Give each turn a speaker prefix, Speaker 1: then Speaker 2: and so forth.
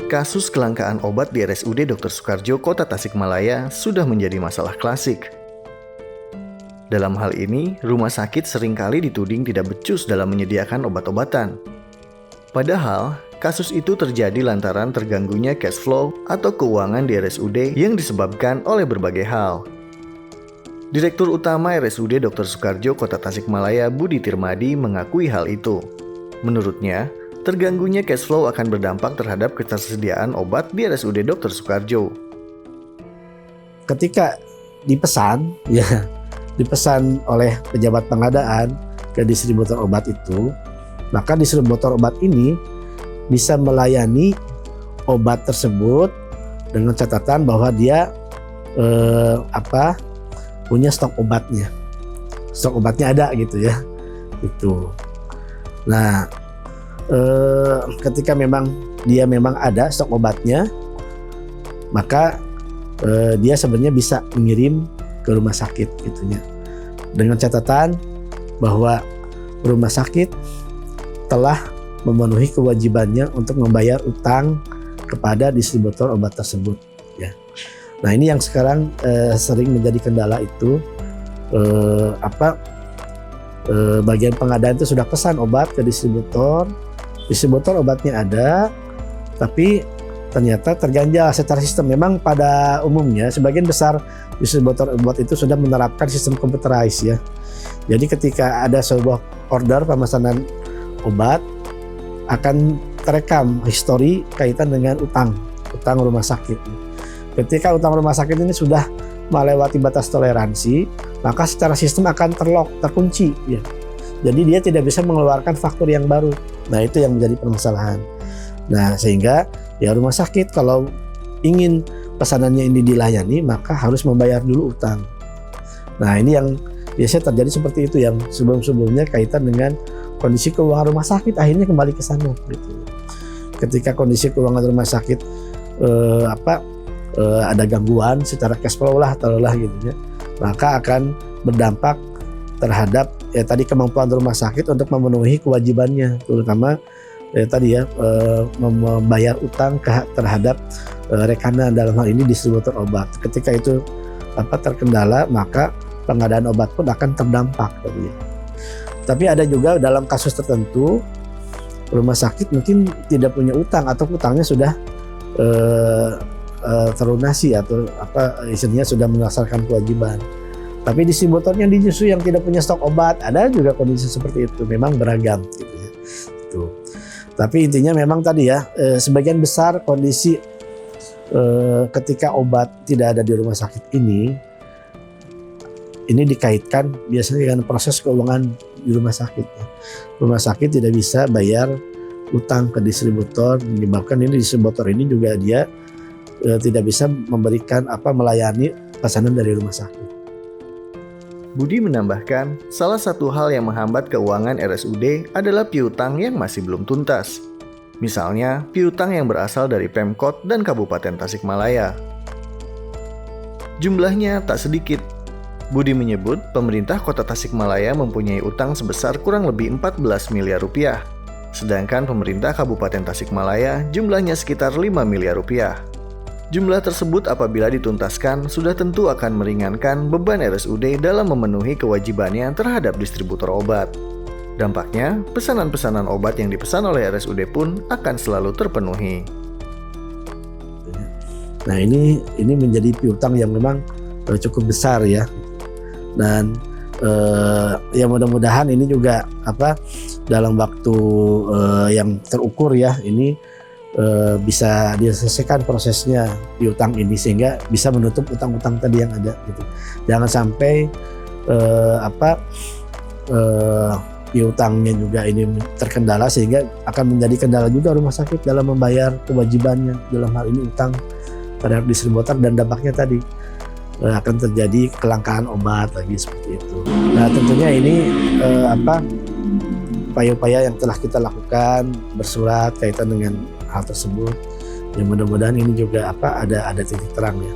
Speaker 1: Kasus kelangkaan obat di RSUD Dr. Soekardjo, Kota Tasikmalaya sudah menjadi masalah klasik. Dalam hal ini, rumah sakit seringkali dituding tidak becus dalam menyediakan obat-obatan. Padahal, kasus itu terjadi lantaran terganggunya cash flow atau keuangan di RSUD yang disebabkan oleh berbagai hal. Direktur Utama RSUD Dr. Soekardjo, Kota Tasikmalaya, Budi Tirmadi mengakui hal itu. Menurutnya, terganggunya cash flow akan berdampak terhadap ketersediaan obat di RSUD Dr. Soekardjo.
Speaker 2: Ketika dipesan oleh pejabat pengadaan ke distributor obat itu, maka distributor obat ini bisa melayani obat tersebut dengan catatan bahwa dia punya stok obatnya. Stok obatnya ada gitu ya. Itu. Nah, ketika dia memang ada stok obatnya, maka dia sebenarnya bisa mengirim ke rumah sakit gitunya. Dengan catatan bahwa rumah sakit telah memenuhi kewajibannya untuk membayar utang kepada distributor obat tersebut ya. Nah, ini yang sekarang sering menjadi kendala itu bagian pengadaan itu sudah pesan obat ke distributor obatnya ada, tapi ternyata terganjal secara sistem. Memang pada umumnya sebagian besar distributor obat itu sudah menerapkan sistem computerized ya. Jadi ketika ada sebuah order pemesanan obat, akan terekam histori kaitan dengan utang rumah sakit. Ketika utang rumah sakit ini sudah melewati batas toleransi, maka secara sistem akan terkunci ya. Jadi dia tidak bisa mengeluarkan faktur yang baru. Nah, itu yang menjadi permasalahan. Nah, sehingga ya rumah sakit kalau ingin pesanannya ini dilayani, maka harus membayar dulu utang. Nah, ini yang biasanya terjadi seperti itu, yang sebelum-sebelumnya kaitan dengan kondisi keuangan rumah sakit akhirnya kembali ke sana gitu. Ketika kondisi keuangan rumah sakit ada gangguan secara cash flow gitu ya, maka akan berdampak terhadap tadi kemampuan rumah sakit untuk memenuhi kewajibannya, terutama membayar utang terhadap rekanan, dalam hal ini distributor obat. Ketika itu terkendala, maka pengadaan obat pun akan terdampak tadi. Tapi ada juga dalam kasus tertentu rumah sakit mungkin tidak punya utang atau utangnya sudah terlunasi atau istilahnya sudah melaksanakan kewajiban. Tapi distributornya justru yang tidak punya stok obat. Ada juga kondisi seperti itu, memang beragam gitu ya. Itu. Tapi intinya memang tadi ya, sebagian besar kondisi ketika obat tidak ada di rumah sakit ini dikaitkan biasanya dengan proses keuangan di rumah sakit. Rumah sakit tidak bisa bayar utang ke distributor, menyebabkan ini distributor ini juga dia tidak bisa memberikan melayani pesanan dari rumah sakit.
Speaker 1: Budi menambahkan, salah satu hal yang menghambat keuangan RSUD adalah piutang yang masih belum tuntas. Misalnya, piutang yang berasal dari Pemkot dan Kabupaten Tasikmalaya. Jumlahnya tak sedikit. Budi menyebut pemerintah Kota Tasikmalaya mempunyai utang sebesar kurang lebih 14 miliar rupiah. Sedangkan pemerintah Kabupaten Tasikmalaya jumlahnya sekitar 5 miliar rupiah. Jumlah tersebut apabila dituntaskan sudah tentu akan meringankan beban RSUD dalam memenuhi kewajibannya terhadap distributor obat. Dampaknya, pesanan-pesanan obat yang dipesan oleh RSUD pun akan selalu terpenuhi.
Speaker 2: Nah, ini menjadi piutang yang memang cukup besar ya. Dan ya mudah-mudahan ini juga dalam waktu yang terukur ya, ini bisa diselesaikan prosesnya piutang ini sehingga bisa menutup utang-utang tadi yang ada gitu. Jangan sampai piutangnya juga ini terkendala sehingga akan menjadi kendala juga rumah sakit dalam membayar kewajibannya, dalam hal ini utang terhadap distributor, dan dampaknya tadi akan terjadi kelangkaan obat lagi seperti itu. Nah, tentunya ini upaya-upaya yang telah kita lakukan bersurat kaitan dengan hal tersebut. Ya mudah-mudahan ini juga ada titik terang ya.